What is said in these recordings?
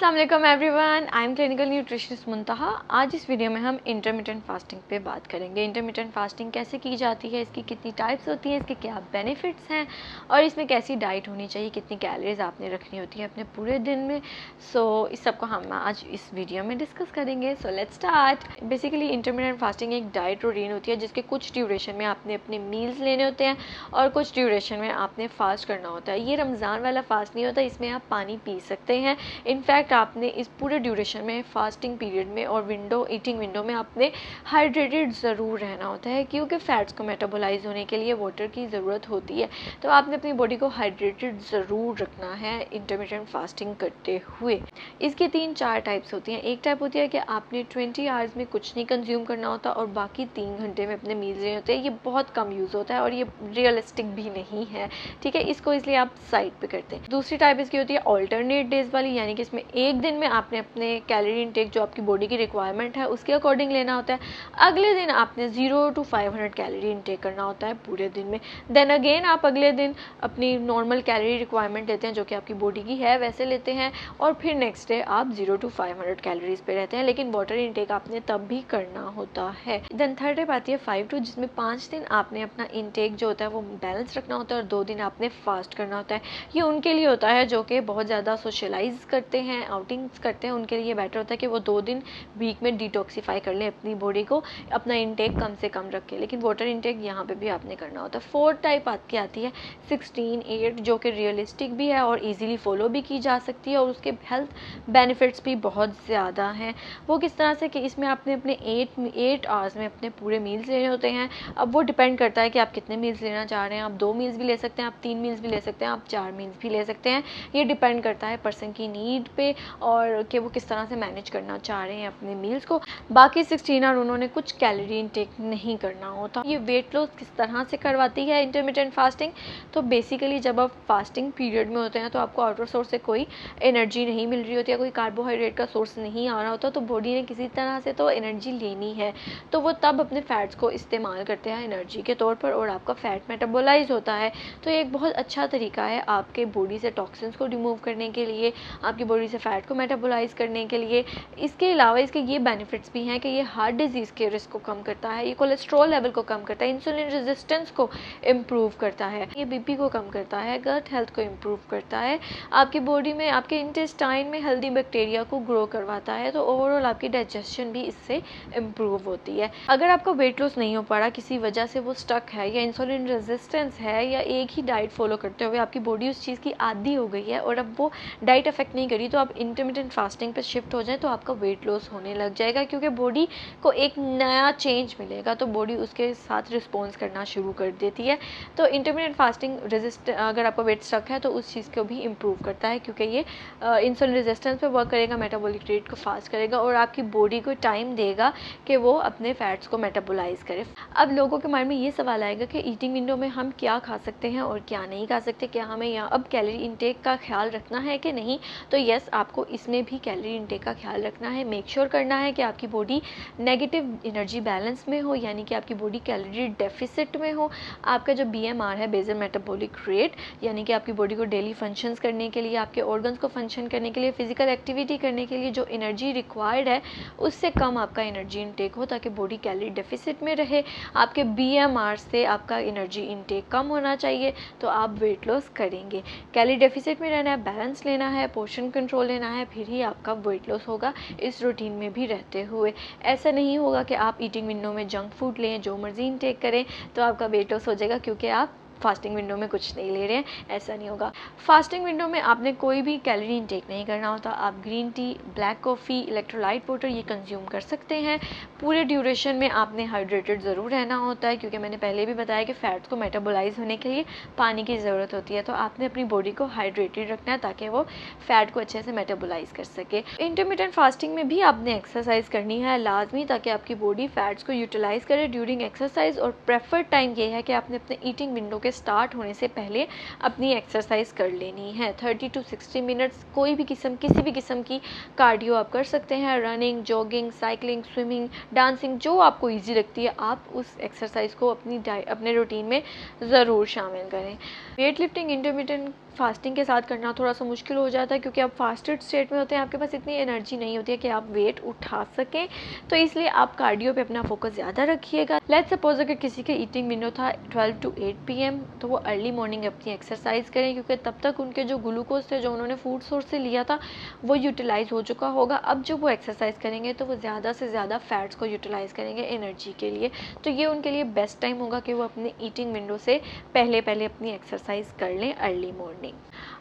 अस्सलाम वालेकुम everyone, I am clinical nutritionist Muntaha. आज इस वीडियो में हम इंटरमिटेंट फास्टिंग पे बात करेंगे। इंटरमिटेंट फास्टिंग कैसे की जाती है, इसकी कितनी टाइप्स होती हैं, इसके क्या बेनिफिट्स हैं और इसमें कैसी डाइट होनी चाहिए, कितनी कैलोरीज आपने रखनी होती है अपने पूरे दिन में। इस सब को हम आज इस वीडियो में डिस्कस करेंगे। So let's start. Basically intermittent fasting एक डाइट रूटीन होती है जिसके कुछ ड्यूरेशन में आपने अपने मील्स लेने होते हैं और कुछ ड्यूरेशन में आपने फास्ट करना होता है। ये रमज़ान वाला फास्ट नहीं होता, इसमें आप पानी पी सकते हैं। इनफैक्ट आपने इस पूरे ड्यूरेशन में फास्टिंग पीरियड में और ईटिंग विंडो में आपने हाइड्रेटेड ज़रूर रहना होता है, क्योंकि फ़ैट्स को मेटाबोलाइज होने के लिए वाटर की ज़रूरत होती है। तो आपने अपनी बॉडी को हाइड्रेटेड ज़रूर रखना है इंटरमिटेंट फास्टिंग करते हुए। इसकी 3-4 टाइप्स होती हैं। एक टाइप होती है कि आपने 20 आवर्स में कुछ नहीं कंज्यूम करना होता और बाकी 3 घंटे में अपने मील्स लेने होते हैं। ये बहुत कम यूज़ होता है और ये रियलिस्टिक भी नहीं है, ठीक है। इसको इसलिए आप साइड पे करते हैं। दूसरी टाइप इसकी होती है ऑल्टरनेट डेज वाली, यानी कि इसमें एक दिन में आपने अपने कैलोरी इनटेक जो आपकी बॉडी की रिक्वायरमेंट है उसके अकॉर्डिंग लेना होता है। अगले दिन आपने 0 to 500 कैलोरी इनटेक करना होता है पूरे दिन में। देन अगेन आप अगले दिन अपनी नॉर्मल कैलोरी रिक्वायरमेंट लेते हैं जो कि आपकी बॉडी की है वैसे लेते हैं, और फिर नेक्स्ट डे आप 0 to 500 कैलोरीज पे रहते हैं, लेकिन वाटर इनटेक आपने तब भी करना होता है। देन थर्ड टाइप आती है 5 to, जिसमें 5 दिन आपने अपना इनटेक जो होता है वो बैलेंस रखना होता है और 2 दिन आपने फास्ट करना होता है। ये उनके लिए होता है जो कि बहुत ज़्यादा सोशलाइज करते हैं, आउटिंग्स करते हैं, उनके लिए ये बेटर होता है कि वो 2 दिन वीक में डिटॉक्सीफाई कर लें अपनी बॉडी को, अपना इनटेक कम से कम रखें, लेकिन वाटर इनटेक यहाँ पे भी आपने करना होता है। फोर्थ टाइप आती है 16-8, जो कि रियलिस्टिक भी है और इजीली फॉलो भी की जा सकती है और उसके हेल्थ बेनिफिट्स भी बहुत ज़्यादा हैं। वो किस तरह से कि इसमें आपने अपने 8 आवर्स में अपने पूरे मील्स लेने होते हैं। अब वो डिपेंड करता है कि आप कितने मील्स लेना चाह रहे हैं। आप 2 मील्स भी ले सकते हैं, आप 3 मील्स भी ले सकते हैं, आप 4 मील्स भी ले सकते हैं। ये डिपेंड करता है पर्सन की नीड पे और कि वो किस तरह से मैनेज करना चाह रहे हैं अपने मील्स को। बाकी 16 और उन्होंने कुछ कैलोरी इनटेक नहीं करना होता। ये वेट लॉस किस तरह से करवाती है इंटरमिटेंट फास्टिंग? तो बेसिकली जब आप फास्टिंग पीरियड में होते हैं तो आपको आउटर सोर्स से कोई एनर्जी नहीं मिल रही होती है, कोई कार्बोहाइड्रेट का सोर्स नहीं आ रहा होता, तो बॉडी ने किसी तरह से तो एनर्जी लेनी है, तो वो तब अपने फैट्स को इस्तेमाल करते हैं एनर्जी के तौर पर और आपका फ़ैट मेटाबोलाइज होता है। तो ये एक बहुत अच्छा तरीका है आपके बॉडी से टॉक्सिन्स को रिमूव करने के लिए, आपकी बॉडी से फ़ैट को मेटाबोलाइज करने के लिए। इसके अलावा इसके ये बेनिफिट्स भी हैं कि ये हार्ट डिजीज़ के रिस्क को कम करता है, ये कोलेस्ट्रॉल लेवल को कम करता है, इंसुलिन रेजिस्टेंस को इम्प्रूव करता है, ये बीपी को कम करता है, गट हेल्थ को इम्प्रूव करता है, आपकी बॉडी में आपके इंटेस्टाइन में हेल्दी बैक्टीरिया को ग्रो करवाता है। तो ओवरऑल आपकी डाइजेशन भी इससे इम्प्रूव होती है। अगर आपका वेट लॉस नहीं हो पा रहा, किसी वजह से वो स्टक है या इंसुलिन रेजिस्टेंस है या एक ही डाइट फॉलो करते हुए आपकी बॉडी उस चीज़ की आदी हो गई है और अब वो डाइट अफेक्ट नहीं करी, तो आप इंटरमिटेंट फास्टिंग पे शिफ्ट हो जाएं तो आपका वेट लॉस होने लग जाएगा, क्योंकि बॉडी को एक नया चेंज मिलेगा तो बॉडी उसके साथ रिस्पॉन्स करना शुरू कर देती है। तो इंटरमिटेंट फास्टिंग अगर आपका वेट स्टक है तो उस चीज़ को भी इम्प्रूव करता है, क्योंकि ये इंसुलिन रेजिस्टेंस पे वर्क करेगा, मेटाबॉलिक रेट को फास्ट करेगा और आपकी बॉडी को टाइम देगा कि वो अपने फैट्स को मेटाबोलाइज करे। अब लोगों के माइंड में ये सवाल आएगा कि ईटिंग विंडो में हम क्या खा सकते हैं और क्या नहीं खा सकते, क्या हमें यहाँ अब कैलोरी इनटेक का ख्याल रखना है कि नहीं? तो यस, आपको इसमें भी कैलोरी इनटेक का ख्याल रखना है। मेक श्योर करना है कि आपकी बॉडी नेगेटिव एनर्जी बैलेंस में हो, यानी कि आपकी बॉडी कैलोरी डेफिसिट में हो। आपका जो BMR है, बेसल मेटाबॉलिक रेट, यानी कि आपकी बॉडी को डेली फंक्शंस करने के लिए, आपके ऑर्गन्स को फंक्शन करने के लिए, फिजिकल एक्टिविटी करने के लिए जो एनर्जी रिक्वायर्ड है उससे कम आपका एनर्जी इनटेक हो, ताकि बॉडी कैलोरी डेफिसिट में रहे। आपके BMR से आपका एनर्जी इनटेक कम होना चाहिए तो आप वेट लॉस करेंगे। कैलोरी डेफिसिट में रहना है, बैलेंस लेना है, पोर्शन कंट्रोल लेना है, फिर ही आपका वेट लॉस होगा इस रूटीन में भी रहते हुए। ऐसा नहीं होगा कि आप ईटिंग विंडो में जंक फूड लें, जो मर्जी इनटेक करें तो आपका वेट लॉस हो जाएगा क्योंकि आप फास्टिंग विंडो में कुछ नहीं ले रहे हैं। ऐसा नहीं होगा। फास्टिंग विंडो में आपने कोई भी कैलोरी इनटेक नहीं करना होता। आप green tea, black coffee, electrolyte water ये कंज्यूम कर सकते हैं। पूरे ड्यूरेशन में आपने हाइड्रेटेड ज़रूर रहना होता है, क्योंकि मैंने पहले भी बताया कि फ़ैट्स को मेटाबोलाइज होने के लिए पानी की ज़रूरत होती है, तो आपने अपनी बॉडी को हाइड्रेटेड रखना है ताकि वो फ़ैट को अच्छे से मेटाबोलाइज कर सके। इंटरमिटेंट फास्टिंग में भी आपने एक्सरसाइज करनी है लाजमी, ताकि आपकी बॉडी फ़ैट्स को यूटिलाइज़ करे ड्यूरिंग एक्सरसाइज, और प्रेफर्ड टाइम ये है कि आपने अपने ईटिंग विंडो के स्टार्ट होने से पहले अपनी एक्सरसाइज कर लेनी है। 30 to 60 मिनट्स किसी भी किस्म की कार्डियो आप कर सकते हैं। Running, jogging, cycling, swimming, dancing, जो आपको इजी लगती है आप उस एक्सरसाइज को अपने रूटीन में ज़रूर शामिल करें। वेट लिफ्टिंग इंटरमिटेंट फास्टिंग के साथ करना थोड़ा सा मुश्किल हो जाता है, क्योंकि आप फास्टेड स्टेट में होते हैं, आपके पास इतनी एनर्जी नहीं होती है कि आप वेट उठा सकें। तो इसलिए आप कार्डियो पे अपना फोकस ज़्यादा रखिएगा। लेट्स सपोज अगर किसी के ईटिंग विंडो था 12 to 8 PM, तो वो अर्ली मॉर्निंग अपनी एक्सरसाइज करें, क्योंकि तब तक उनके जो ग्लूकोज थे जो उन्होंने फूड सोर्स से लिया था वो यूटिलाइज हो चुका होगा। अब जब वो एक्सरसाइज करेंगे तो वो ज़्यादा से ज़्यादा फैट्स को यूटिलाइज करेंगे एनर्जी के लिए। तो ये उनके लिए बेस्ट टाइम होगा कि वो अपने ईटिंग विंडो से पहले अपनी एक्सरसाइज कर लें अर्ली मॉर्निंग।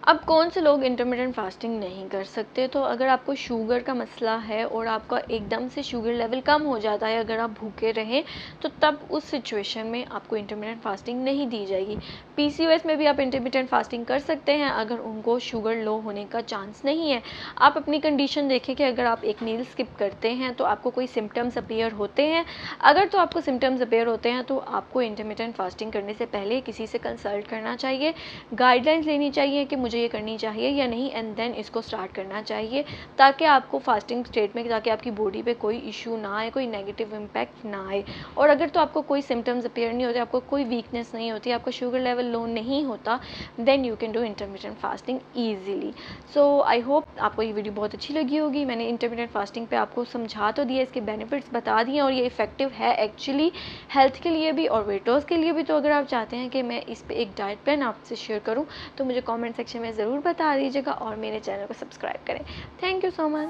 अब कौन से लोग इंटरमिटेंट फास्टिंग नहीं कर सकते? तो अगर आपको शुगर का मसला है और आपका एकदम से शुगर लेवल कम हो जाता है अगर आप भूखे रहें, तो तब उस सिचुएशन में आपको इंटरमिटेंट फास्टिंग नहीं दी जाएगी। PCOS में भी आप इंटरमिटेंट फास्टिंग कर सकते हैं अगर उनको शुगर लो होने का चांस नहीं है। आप अपनी कंडीशन देखें कि अगर आप एक मील स्किप करते हैं तो आपको कोई सिम्टम्स अपीयर होते हैं। अगर तो आपको सिम्टम्स अपीयर होते हैं तो आपको इंटरमिटेंट फास्टिंग करने से पहले किसी से कंसल्ट करना चाहिए, गाइडलाइंस लेनी चाहिए कि मुझे ये करनी चाहिए या नहीं, एंड देन इसको स्टार्ट करना चाहिए, ताकि आपको फास्टिंग स्टेट में, ताकि आपकी बॉडी पे कोई इशू ना आए, कोई नेगेटिव इम्पैक्ट ना आए। और अगर तो आपको कोई सिम्टम्स अपीयर नहीं होते, आपको कोई वीकनेस नहीं होती, आपका शुगर लेवल लो नहीं होता, then you can do intermittent fasting easily. So I hope आपको ये वीडियो बहुत अच्छी लगी होगी। मैंने इंटरमिटेंट फास्टिंग पे आपको समझा तो दिया, इसके बेनिफिट्स बता दिए, और ये इफेक्टिव है एक्चुअली हेल्थ के लिए भी और वेट लॉस के लिए भी। तो अगर आप चाहते हैं कि मैं इस पे एक डाइट प्लान आपसे शेयर करूं तो मुझे कमेंट सेक्शन में ज़रूर बता दीजिएगा और मेरे चैनल को सब्सक्राइब करें। Thank you so much.